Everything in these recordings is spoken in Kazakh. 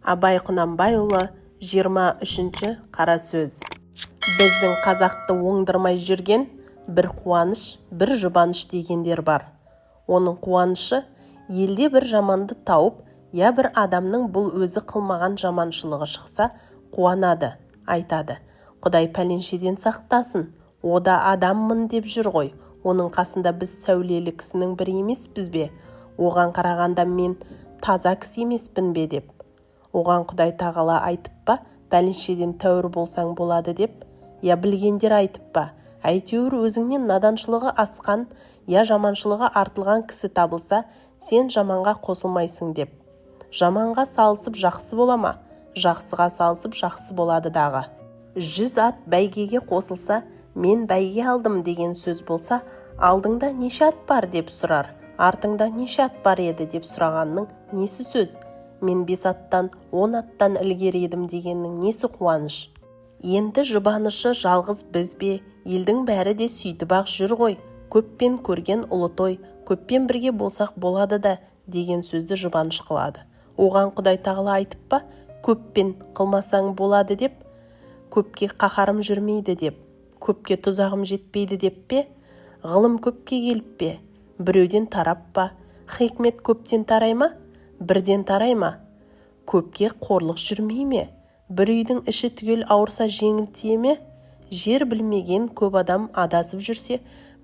Абай Құнанбайұлы 23-ші қара сөз. Біздің қазақты оңдырмай жүрген бір қуаныш, бір жұбаныш дегендер бар. Оның қуанышы елде бір жаманды тауып, я бір адамның бұл өзі қылмаған жаманшылығы шықса, қуанады, айтады. Құдай пәленшеден сақтасын, о да адаммын деп жүр ғой. Оның қасында біз сәулелі кісінің бірі емеспіз бе? Оған қарағанда мен таза кісі емеспін бе деп. Оған Құдай тағала айтып па, пәленшеден тәуір болсаң болады деп. Я білгендер айтып па, әйтеуір өзіңнен наданшылығы асқан, я жаманшылығы артылған кісі табылса, сен жаманға қосылмайсың деп. Жаманға салысып жақсы бола ма? Жақсыға салысып жақсы болады дағы. 100 ат бәйгеге қосылса, мен бәйге алдым деген сөз болса, алдыңда неше ат бар деп сұрар, артыңда неше ат бар еді деп сұрағанның несі сөз? Мен 5 аттан 10 аттан ілгері едім дегеннің несі қуаныш? Енді жұбанышы жалғыз біз бе? Елдің бәрі де сөйтіп ақ жүр ғой. Көппен көрген ұлы той, көппен бірге болсақ болады да деген сөзді жұбаныш қылады. Оған Құдай тағала айтып па, көппен қылмасаң болады деп, көпке қаһарым жүрмейді деп, көпке тұзағым жетпейді деп пе? Ғылым көпке келіп пе? Біреуден тарап па? Хикмет көптен тарай ма? Бірден тарай ма? Көпке қорлық жүрмей ме? Бір үйдің іші түгел ауырса жеңіл тие ме? Жер білмеген көп адам адасып жүрсе,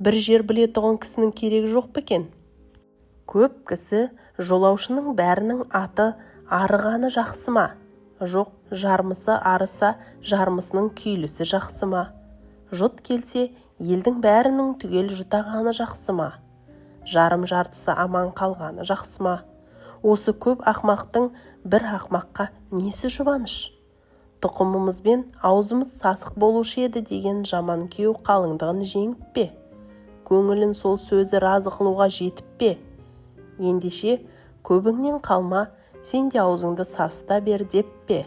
бір жер білетұғын кісінің керегі жоқ па екен? Көп кісі жолаушының бәрінің аты арығаны жақсы ма? Жоқ, жармысы арыса, жармысының күйлісі жақсы ма? Жұт келсе, елдің бәрінің түгел жұтағаны жақсы ма? Жарым жартысы аман қалғаны жақсы ма? Осы көп ақмақтың бір ақмаққа несі жұбаныш? Тұқымымызбен аузымыз сасық болушы еді деген жаман күйеу қалыңдығын жеңіп пе? Көңілін сол сөзі разы қылуға жетіп пе? Ендеше көбіңнен қалма, сен де аузыңды сасыта бер деп пе?